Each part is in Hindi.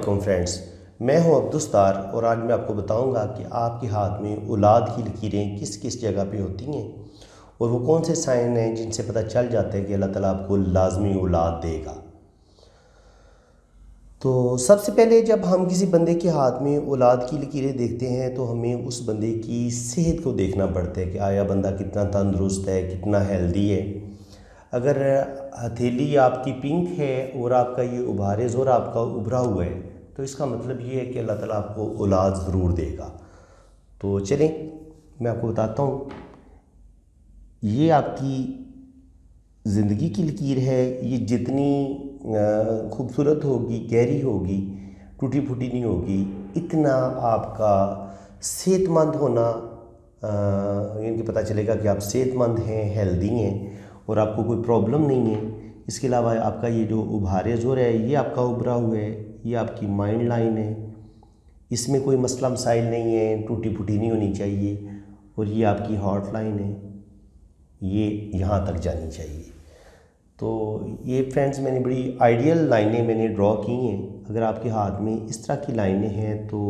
वालेकुम फ्रेंड्स, मैं हूं अब्दुस्तार और आज मैं आपको बताऊंगा कि आपके हाथ में औलाद की लकीरें किस किस जगह पे होती हैं और वो कौन से साइन हैं जिनसे पता चल जाता है कि अल्लाह ताला आपको लाजमी औलाद देगा। तो सबसे पहले जब हम किसी बंदे के हाथ में औलाद की लकीरें देखते हैं तो हमें उस बंदे की सेहत को देखना पड़ता है कि आया बंदा कितना तंदुरुस्त है, कितना हेल्दी है। अगर हथेली आपकी पिंक है और आपका ये उभारे ज़ोर आपका उभरा हुआ है तो इसका मतलब ये है कि अल्लाह ताला आपको औलाद ज़रूर देगा। तो चलें मैं आपको बताता हूँ, ये आपकी ज़िंदगी की लकीर है। ये जितनी खूबसूरत होगी, गहरी होगी, टूटी फूटी नहीं होगी, इतना आपका सेहतमंद होना इनके पता चलेगा कि आप सेहतमंद हैं, हेल्दी हैं और आपको कोई प्रॉब्लम नहीं है। इसके अलावा आपका ये जो उभारे ज़ोर है ये आपका उभरा हुआ है, ये आपकी माइंड लाइन है, इसमें कोई मसला मसाइल नहीं है, टूटी फूटी नहीं होनी चाहिए। और ये आपकी हॉट लाइन है, ये यहाँ तक जानी चाहिए। तो ये फ्रेंड्स मैंने बड़ी आइडियल लाइनें मैंने ड्रॉ की हैं। अगर आपके हाथ में इस तरह की लाइनें हैं तो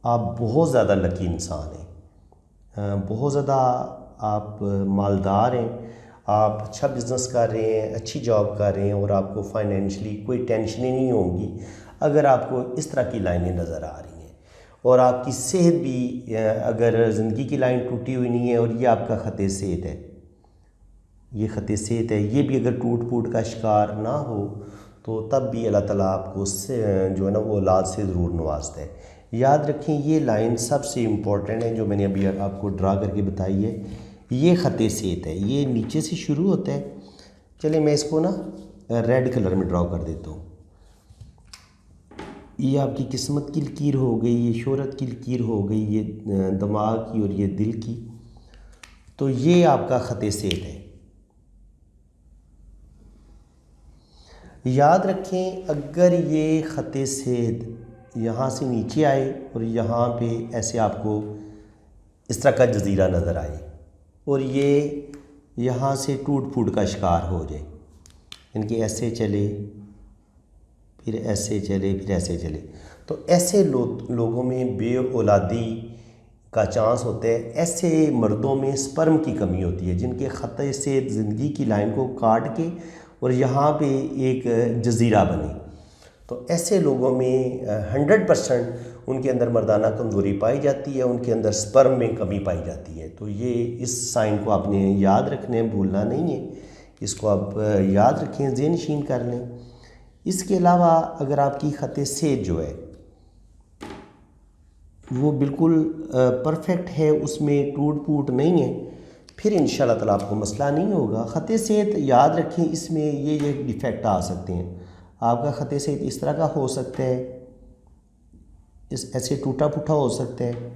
आप बहुत ज़्यादा लकी इंसान हैं, बहुत ज़्यादा आप मालदार हैं, आप अच्छा बिज़नेस कर रहे हैं, अच्छी जॉब कर रहे हैं और आपको फाइनेंशियली कोई टेंशन ही नहीं होगी अगर आपको इस तरह की लाइनें नज़र आ रही हैं। और आपकी सेहत भी, अगर ज़िंदगी की लाइन टूटी हुई नहीं है और ये आपका ख़त सेहत है, ये ख़त सेहत है, ये भी अगर टूट फूट का शिकार ना हो तो तब भी अल्लाह ताला आपको उससे जो है ना वो औलाद से ज़रूर नवाजता है। याद रखें ये लाइन सबसे इम्पॉर्टेंट है जो मैंने अभी आपको ड्रा करके बताई है। ये ख़त सेहत है, ये नीचे से शुरू होता है। चलिए मैं इसको ना रेड कलर में ड्रा कर देता हूँ। ये आपकी किस्मत की लकीर हो गई, ये शोहरत की लकीर हो गई, ये दिमाग की और ये दिल की। तो ये आपका ख़त सेहत है। याद रखें अगर ये ख़त सेहत यहाँ से नीचे आए और यहाँ पे ऐसे आपको इस तरह का जज़ीरा नज़र आए और ये यहाँ से टूट फूट का शिकार हो जाए, इनके ऐसे चले फिर ऐसे चले फिर ऐसे चले, तो ऐसे लोगों में बे औलादी का चांस होता है। ऐसे मर्दों में स्पर्म की कमी होती है जिनके ख़त से ज़िंदगी की लाइन को काट के और यहाँ पे एक जज़ीरा बने। तो ऐसे लोगों में 100% उनके अंदर मर्दाना कमज़ोरी पाई जाती है, उनके अंदर स्पर्म में कमी पाई जाती है। तो ये इस साइन को आपने याद रखना है, भूलना नहीं है, इसको आप याद रखें, ज़हन-नशीन कर लें। इसके अलावा अगर आपकी ख़त सेहत जो है वो बिल्कुल परफेक्ट है, उसमें टूट फूट नहीं है, फिर इंशाल्लाह ताला आपको मसला नहीं होगा। ख़त सेहत याद रखें, इसमें ये डिफ़ेक्ट आ सकते हैं। आपका ख़त सेहत इस तरह का हो सकता है, इस ऐसे टूटा फूटा हो सकता है,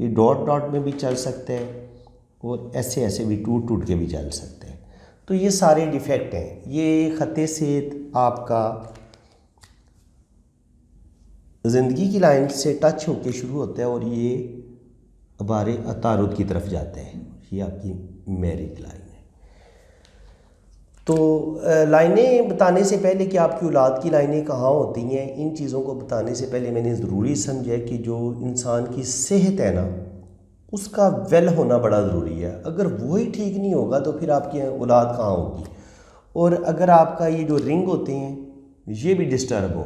ये डॉट डॉट में भी चल सकता है और ऐसे ऐसे भी टूट टूट के भी चल सकता है। तो ये सारे डिफ़ेक्ट हैं। ये ख़त सेहत आपका ज़िंदगी की लाइन से टच होके शुरू होता है और ये हमारे अतारुद की तरफ जाता है। ये आपकी मैरिज लाइन है। तो लाइनें बताने से पहले कि आपकी औलाद की लाइनें कहाँ होती हैं, इन चीज़ों को बताने से पहले मैंने ज़रूरी समझा कि जो इंसान की सेहत है ना उसका वेल होना बड़ा ज़रूरी है। अगर वही ठीक नहीं होगा तो फिर आपकी औलाद कहाँ होगी। और अगर आपका ये जो रिंग होते हैं ये भी डिस्टर्ब हो,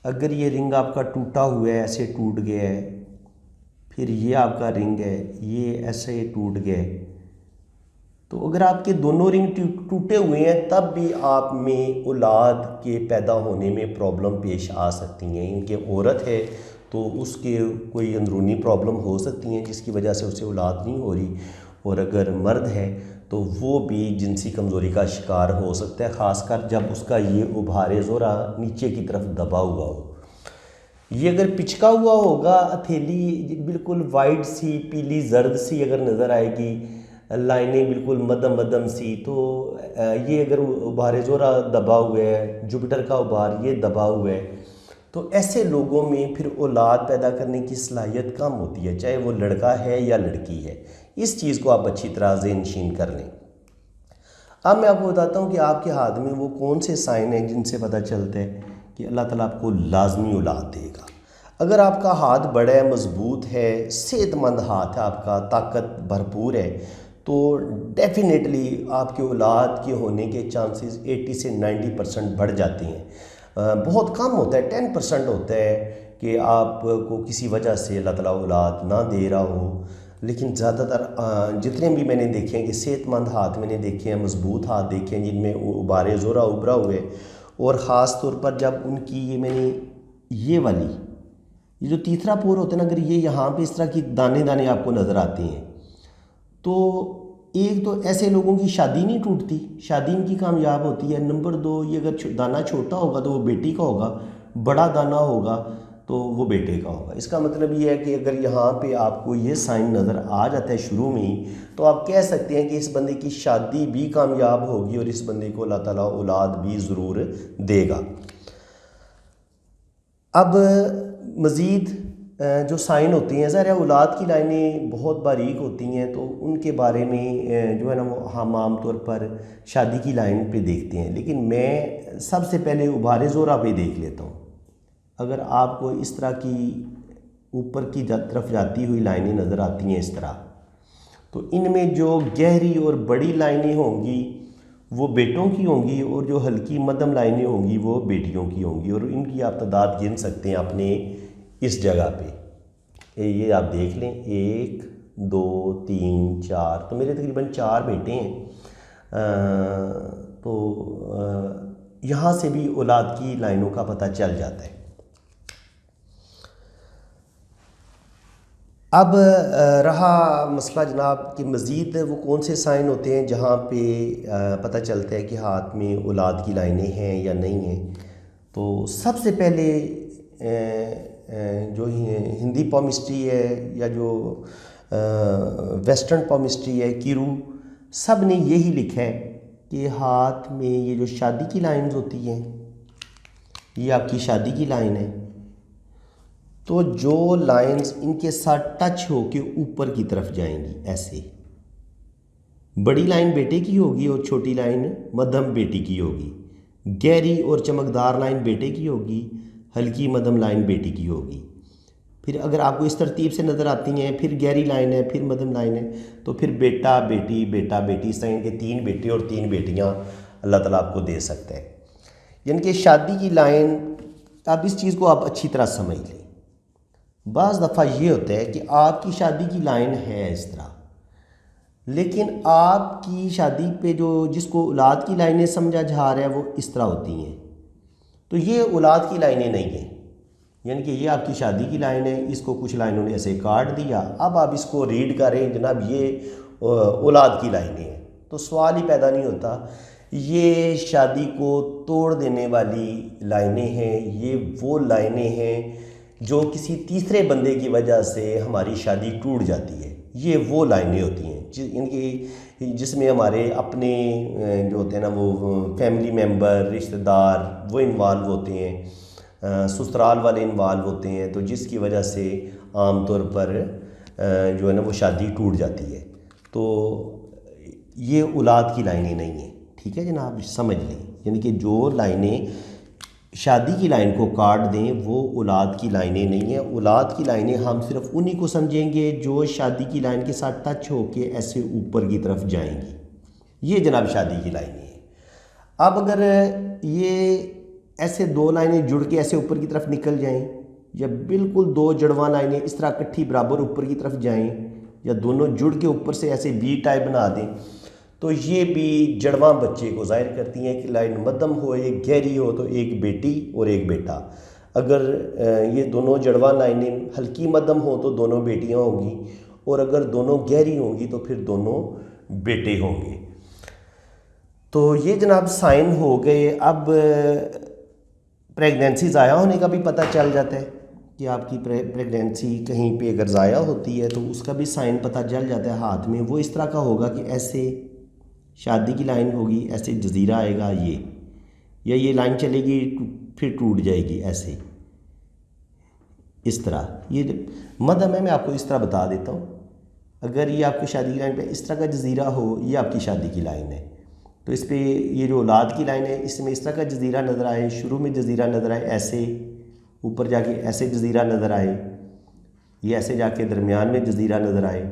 अगर ये रिंग आपका टूटा हुआ है, ऐसे टूट गया है, फिर ये आपका रिंग है, ये ऐसे टूट गए, तो अगर आपके दोनों रिंग टूटे हुए हैं तब भी आप में औलाद के पैदा होने में प्रॉब्लम पेश आ सकती हैं। इनके औरत है तो उसके कोई अंदरूनी प्रॉब्लम हो सकती हैं जिसकी वजह से उसे औलाद नहीं हो रही, और अगर मर्द है तो वो भी जिनसी कमज़ोरी का शिकार हो सकता है, ख़ासकर जब उसका ये उभारे ज़ोरा नीचे की तरफ दबा हुआ हो। ये अगर पिचका हुआ होगा, हथेली बिल्कुल वाइट सी पीली जर्द सी अगर नज़र आएगी, लाइनें बिल्कुल मदम मदम सी, तो ये अगर उभारे ज़ोरा दबा हुआ है, जुपिटर का उभार ये दबा हुआ है, तो ऐसे लोगों में फिर औलाद पैदा करने की सलाहियत कम होती है, चाहे वो लड़का है या लड़की है। इस चीज़ को आप अच्छी तरह ज़हन-नशीन कर लें। अब मैं आपको बताता हूँ कि आपके हाथ में वो कौन से साइन हैं जिनसे पता चलता है कि अल्लाह ताला आपको लाजमी औलाद देगा। अगर आपका हाथ बड़ा है, मज़बूत है, सेहतमंद हाथ है, आपका ताकत भरपूर है, तो डेफिनेटली आपके औलाद के होने के चांसेस 80 से 90% बढ़ जाते हैं। बहुत कम होता है, 10% होता है कि आपको किसी वजह से अल्लाह ताला औलाद ना दे रहा हो। लेकिन ज़्यादातर जितने भी मैंने देखे हैं कि सेहतमंद हाथ मैंने देखे हैं, मज़बूत हाथ देखे हैं जिनमें उबारे ज़ोरा उभरा हुए, और ख़ास तौर पर जब उनकी ये वाली ये जो तीसरा पोर होता है ना, अगर ये यहाँ पे इस तरह की दाने दाने आपको नज़र आते हैं, तो एक तो ऐसे लोगों की शादी नहीं टूटती, शादी इनकी कामयाब होती है। नंबर 2, ये अगर दाना छोटा होगा तो वो बेटी का होगा, बड़ा दाना होगा तो वो बेटे का होगा। इसका मतलब ये है कि अगर यहाँ पे आपको ये साइन नज़र आ जाता है शुरू में ही, तो आप कह सकते हैं कि इस बंदे की शादी भी कामयाब होगी और इस बंदे को अल्लाह ताला औलाद भी ज़रूर देगा। अब मज़ीद जो साइन होती हैं, ज़रा औलाद की लाइनें बहुत बारीक होती हैं, तो उनके बारे में जो है ना वो हम आम तौर पर शादी की लाइन पे देखते हैं, लेकिन मैं सबसे पहले उभारे ज़ोरा पे देख लेता हूँ। अगर आपको इस तरह की ऊपर की तरफ जाती हुई लाइनें नज़र आती हैं इस तरह, तो इनमें जो गहरी और बड़ी लाइनें होंगी वो बेटों की होंगी, और जो हल्की मध्यम लाइनें होंगी वो बेटियों की होंगी, और इनकी आप तादाद गिन सकते हैं अपने इस जगह पे। ये आप देख लें, 1 2 3 4, तो मेरे तकरीबन 4 बेटे हैं। तो यहाँ से भी औलाद की लाइनों का पता चल जाता है। अब रहा मसला जनाब कि मज़ीद वो कौन से साइन होते हैं जहाँ पे पता चलता है कि हाथ में औलाद की लाइनें हैं या नहीं हैं। तो सबसे पहले जो हिंदी पॉमिस्ट्री है या जो वेस्टर्न पॉमिस्ट्री है, किरू, सब ने यही लिखा है कि हाथ में ये जो शादी की लाइंस होती हैं, ये आपकी शादी की लाइन है। तो जो लाइंस इनके साथ टच होके ऊपर की तरफ जाएंगी, ऐसे बड़ी लाइन बेटे की होगी और छोटी लाइन मध्यम बेटी की होगी, गहरी और चमकदार लाइन बेटे की होगी, हल्की मध्यम लाइन बेटी की होगी। फिर अगर आपको इस तरतीब से नज़र आती हैं, फिर गहरी लाइन है, फिर मध्यम लाइन है, तो फिर बेटा बेटी बेटा बेटी, इस तरह के 3 बेटे और 3 बेटियां अल्लाह ताला आपको दे सकता है। यानी कि शादी की लाइन, आप इस चीज़ को आप अच्छी तरह समझ लें। बाज़ दफ़ा ये होता है कि आपकी शादी की लाइन है इस तरह, लेकिन आपकी शादी पे जो जिसको औलाद की लाइनें समझा जा रहा है वो इस तरह होती हैं, तो ये औलाद की लाइनें नहीं हैं। यानी कि ये आपकी शादी की लाइन है, इसको कुछ लाइनों ने ऐसे काट दिया, अब आप इसको रीड करें जनाब ये औलाद की लाइनें हैं, तो सवाल ही पैदा नहीं होता। ये शादी को तोड़ देने वाली लाइनें हैं, ये वो लाइनें हैं जो किसी तीसरे बंदे की वजह से हमारी शादी टूट जाती है। ये वो लाइनें होती हैं इनकी जिसमें हमारे अपने जो होते हैं ना वो फैमिली मेम्बर, रिश्तेदार वो इन्वॉल्व होते हैं, ससुराल वाले इन्वॉल्व होते हैं, तो जिसकी वजह से आम तौर पर जो है ना वो शादी टूट जाती है। तो ये औलाद की लाइनें नहीं हैं, ठीक है जनाब, समझ लें। यानी कि जो लाइनें शादी की लाइन को काट दें वो औलाद की लाइनें नहीं हैं। औलाद की लाइनें हम सिर्फ उन्हीं को समझेंगे जो शादी की लाइन के साथ टच होके ऐसे ऊपर की तरफ जाएंगी। ये जनाब शादी की लाइनें हैं। अब अगर ये ऐसे 2 लाइनें जुड़ के ऐसे ऊपर की तरफ निकल जाएं, या बिल्कुल 2 जड़वां लाइनें इस तरह इकट्ठी बराबर ऊपर की तरफ जाएं, या दोनों जुड़ के ऊपर से ऐसे बी टाइप बना दें, तो ये भी जड़वां बच्चे को ज़ाहिर करती हैं कि लाइन मध्यम हो, एक गहरी हो तो एक बेटी और एक बेटा। अगर ये दोनों जड़वां लाइनें हल्की मध्यम हो तो दोनों बेटियां होंगी, और अगर दोनों गहरी होंगी तो फिर दोनों बेटे होंगे। तो ये जनाब साइन हो गए। अब प्रेगनेंसी ज़ाया होने का भी पता चल जाता है कि आपकी प्रेगनेंसी कहीं पे अगर ज़ाया होती है तो उसका भी साइन पता चल जाता है हाथ में। वो इस तरह का होगा कि ऐसे शादी की लाइन होगी, ऐसे जजीरा आएगा ये, या ये लाइन चलेगी फिर टूट जाएगी ऐसे, इस तरह। ये मध्यम है, मैं आपको इस तरह बता देता हूँ। अगर ये आपकी शादी की लाइन पे इस तरह का जजीरा हो, ये आपकी शादी की लाइन है। तो इस पे ये जो औलाद की लाइन है इसमें इस तरह का जजीरा नज़र आए, शुरू में जजीरा नज़र आए ऐसे, ऊपर जाके ऐसे जजीरा नज़र आए, ये ऐसे जाके दरमियान में जजीरा नज़र आए,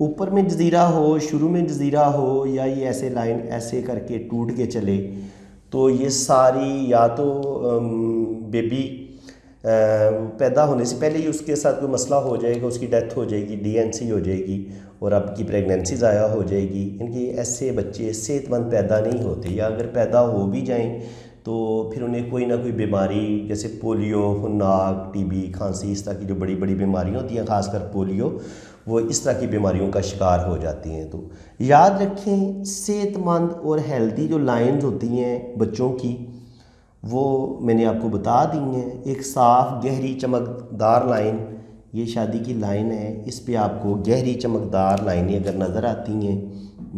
ऊपर में जजीरा हो, शुरू में जजीरा हो, या ये ऐसे लाइन ऐसे करके टूट के चले, तो ये सारी या तो बेबी पैदा होने से पहले ही उसके साथ कोई मसला हो जाएगा, उसकी डेथ हो जाएगी, डीएनसी हो जाएगी और आपकी प्रेगनेंसी ज़ाया हो जाएगी। इनके ऐसे बच्चे सेहतमंद पैदा नहीं होते, या अगर पैदा हो भी जाएं तो फिर उन्हें कोई ना कोई बीमारी जैसे पोलियो, नाक, टीबी, खांसी, इस तरह की जो बड़ी बड़ी बीमारियाँ होती हैं, ख़ासकर पोलियो, वो इस तरह की बीमारियों का शिकार हो जाती हैं। तो याद रखें, सेहतमंद और हेल्दी जो लाइंस होती हैं बच्चों की, वो मैंने आपको बता दी हैं। एक साफ़ गहरी चमकदार लाइन, ये शादी की लाइन है, इस पे आपको गहरी चमकदार लाइनें अगर नज़र आती हैं,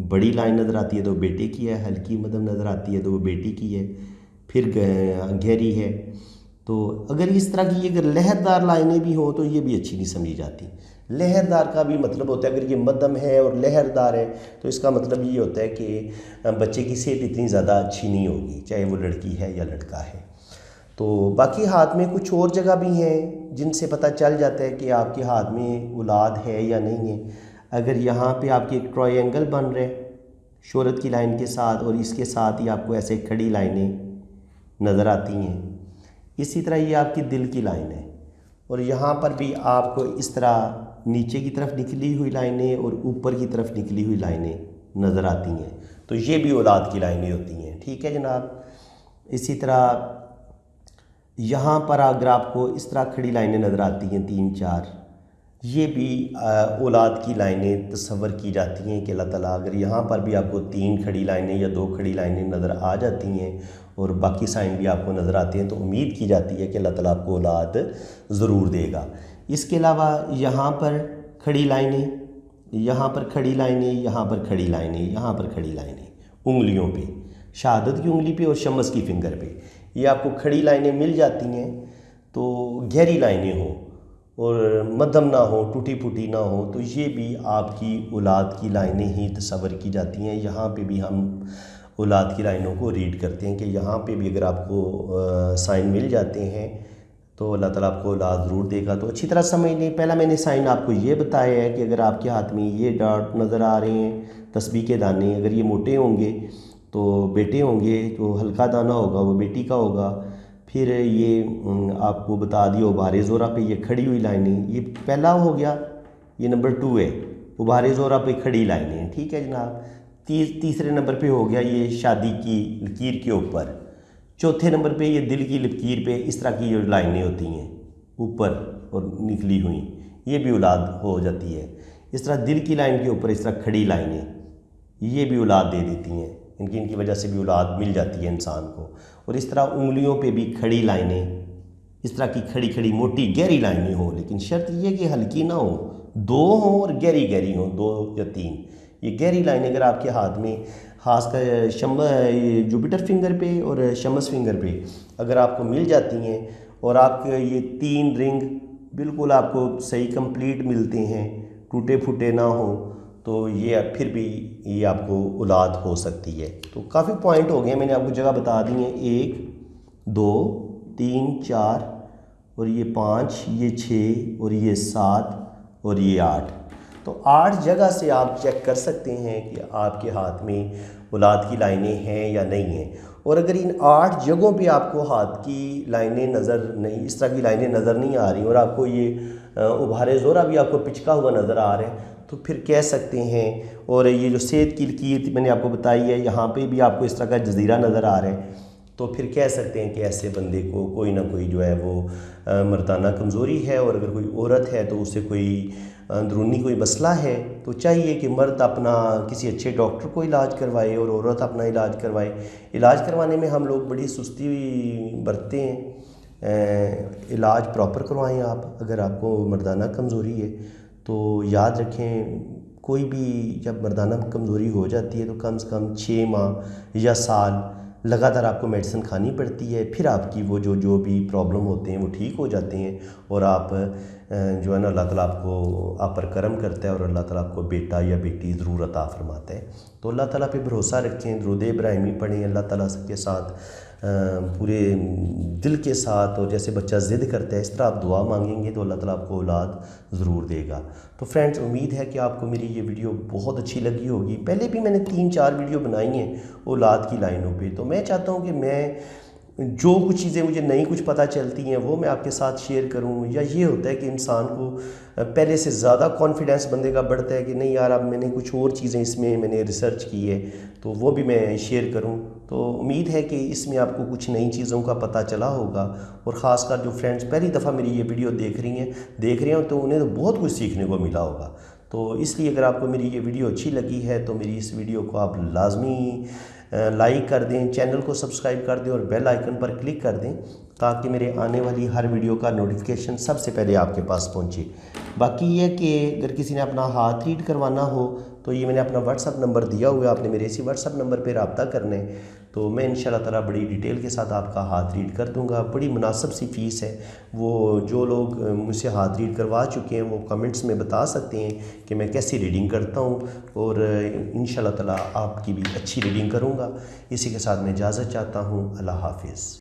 बड़ी लाइन नज़र आती है तो बेटे की है, हल्की मध्यम नज़र आती है तो वो बेटी की है, फिर गहरी है। तो अगर इस तरह की अगर लहरदार लाइनें भी हों तो ये भी अच्छी नहीं समझी जाती। लहरदार का भी मतलब होता है, अगर ये मध्यम है और लहरदार है तो इसका मतलब ये होता है कि बच्चे की सेहत इतनी ज़्यादा अच्छी नहीं होगी, चाहे वो लड़की है या लड़का है। तो बाकी हाथ में कुछ और जगह भी हैं जिनसे पता चल जाता है कि आपके हाथ में औलाद है या नहीं है। अगर यहाँ पे आपके एक ट्रायंगल बन रहे शोहरत की लाइन के साथ और इसके साथ ही आपको ऐसे खड़ी लाइनें नज़र आती हैं, इसी तरह ये आपकी दिल की लाइन है और यहाँ पर भी आपको इस तरह नीचे की तरफ निकली हुई लाइनें और ऊपर की तरफ निकली हुई लाइनें नज़र आती हैं, तो ये भी औलाद की लाइनें होती हैं। ठीक है जनाब। इसी तरह यहाँ पर अगर आपको इस तरह खड़ी लाइनें नज़र आती हैं 3-4, ये भी औलाद की लाइनें तस्वर की जाती हैं कि अल्लाह ताला अगर यहाँ पर भी आपको 3 खड़ी लाइनें या 2 खड़ी लाइनें नज़र आ जाती हैं और बाकी साइन भी आपको नज़र आते हैं तो उम्मीद की जाती है कि अल्लाह ताला आपको औलाद ज़रूर देगा। इसके अलावा यहाँ पर खड़ी लाइनें, यहाँ पर खड़ी लाइनें, यहाँ पर खड़ी लाइनें, यहाँ पर खड़ी लाइनें उंगलियों पे, शहादत की उंगली पे और शमस की फिंगर पे, ये आपको खड़ी लाइनें मिल जाती हैं। तो गहरी लाइनें हों और मध्यम ना हो, टूटी फूटी ना हो, तो ये भी आपकी औलाद की लाइनें ही तस्वर की जाती हैं। यहाँ पे भी हम औलाद की लाइनों को रीड करते हैं कि यहाँ पे भी अगर आपको साइन मिल जाते हैं तो अल्लाह ताला आपको औलाद ज़रूर देगा। तो अच्छी तरह समझ लें। पहला मैंने साइन आपको ये बताया है कि अगर आपके हाथ में ये डॉट नज़र आ रहे हैं, तस्बीह के दाने, अगर ये मोटे होंगे तो बेटे होंगे, जो हल्का दाना होगा वो बेटी का होगा। फिर ये आपको बता दिया उभारे ज़ोरा पे ये खड़ी हुई लाइनें, ये पहला हो गया, ये नंबर 2 है उभारे ज़ोरा पे खड़ी लाइनें। ठीक है जनाब। तीसरे नंबर पे हो गया ये शादी की लकीर के ऊपर। चौथे नंबर पे ये दिल की लकीर पे इस तरह की जो लाइनें होती हैं ऊपर और निकली हुई, ये भी औलाद हो जाती है। इस तरह दिल की लाइन के ऊपर इस तरह खड़ी लाइनें, ये भी औलाद दे देती हैं, इनकी वजह से भी औलाद मिल जाती है इंसान को। और इस तरह उंगलियों पे भी खड़ी लाइनें, इस तरह की खड़ी खड़ी मोटी गहरी लाइनें हो, लेकिन शर्त यह कि हल्की ना हो, 2 हों और गहरी गहरी हों, 2 या 3। ये गहरी लाइनें अगर आपके हाथ में खासकर जुपिटर फिंगर पे और शमस फिंगर पे अगर आपको मिल जाती हैं और आपके ये 3 रिंग बिल्कुल आपको सही कंप्लीट मिलते हैं, टूटे फूटे ना हो, तो ये फिर भी ये आपको औलाद हो सकती है। तो काफ़ी पॉइंट हो गए, मैंने आपको जगह बता दी हैं, 1 2 3 4 और ये 5, ये 6 और ये 7 और ये 8। तो 8 जगह से आप चेक कर सकते हैं कि आपके हाथ में औलाद की लाइनें हैं या नहीं हैं। और अगर इन 8 जगहों पे आपको हाथ की लाइनें नज़र नहीं, इस तरह की लाइनें नज़र नहीं आ रही और आपको ये उभारे ज़ोरा भी आपको पिचका हुआ नज़र आ रहा है, तो फिर कह सकते हैं। और ये जो सेहत की लकीर मैंने आपको बताई है, यहाँ पे भी आपको इस तरह का जजीरा नज़र आ रहा है, तो फिर कह सकते हैं कि ऐसे बंदे को कोई ना कोई जो है वो मर्दाना कमज़ोरी है। और अगर कोई औरत है तो उससे कोई अंदरूनी कोई मसला है, तो चाहिए कि मर्द अपना किसी अच्छे डॉक्टर को इलाज करवाए और औरत अपना इलाज करवाए। इलाज करवाने में हम लोग बड़ी सुस्ती बरतते हैं, इलाज प्रॉपर करवाएं आप। अगर आपको मर्दाना कमज़ोरी है तो याद रखें, कोई भी जब मर्दाना कमज़ोरी हो जाती है तो कम से कम 6 माह या साल लगातार आपको मेडिसिन खानी पड़ती है, फिर आपकी वो जो भी प्रॉब्लम होते हैं वो ठीक हो जाते हैं और आप जो है ना अल्लाह ताला आपको आप पर करम करता है और अल्लाह ताला आपको बेटा या बेटी ज़रूर अता फरमाता है। तो अल्लाह ताला पे भरोसा रखें, दुरूद इब्राहिमी पढ़ें, अल्लाह ताला के साथ पूरे दिल के साथ, और जैसे बच्चा ज़िद करता है इस तरह आप दुआ मांगेंगे तो अल्लाह ताला आपको औलाद ज़रूर देगा। तो फ्रेंड्स, उम्मीद है कि आपको मेरी ये वीडियो बहुत अच्छी लगी होगी। पहले भी मैंने 3-4 वीडियो बनाई हैं औलाद की लाइनों पे, तो मैं चाहता हूँ कि मैं जो कुछ चीज़ें मुझे नई कुछ पता चलती हैं वो मैं आपके साथ शेयर करूं। या ये होता है कि इंसान को पहले से ज़्यादा कॉन्फिडेंस बंदे का बढ़ता है कि नहीं यार, अब मैंने कुछ और चीज़ें इसमें मैंने रिसर्च की है तो वो भी मैं शेयर करूं। तो उम्मीद है कि इसमें आपको कुछ नई चीज़ों का पता चला होगा, और ख़ासकर जो फ्रेंड्स पहली दफ़ा मेरी ये वीडियो देख रहे हैं तो उन्हें तो बहुत कुछ सीखने को मिला होगा। तो इसलिए अगर आपको मेरी ये वीडियो अच्छी लगी है तो मेरी इस वीडियो को आप लाजमी लाइक कर दें, चैनल को सब्सक्राइब कर दें और बेल आइकन पर क्लिक कर दें ताकि मेरे आने वाली हर वीडियो का नोटिफिकेशन सबसे पहले आपके पास पहुंचे। बाकी ये कि अगर किसी ने अपना हाथ रीड करवाना हो तो ये मैंने अपना व्हाट्सअप नंबर दिया हुआ है, आपने मेरे इसी व्हाट्सअप नंबर पर रब्ता करना है। तो मैं इंशाल्लाह ताला बड़ी डिटेल के साथ आपका हाथ रीड कर दूंगा। बड़ी मुनासिब सी फ़ीस है। वो जो लोग मुझसे हाथ रीड करवा चुके हैं वो कमेंट्स में बता सकते हैं कि मैं कैसी रीडिंग करता हूँ, और इंशाल्लाह ताला आपकी भी अच्छी रीडिंग करूँगा। इसी के साथ मैं इजाज़त चाहता हूँ। अल्लाह हाफिज़।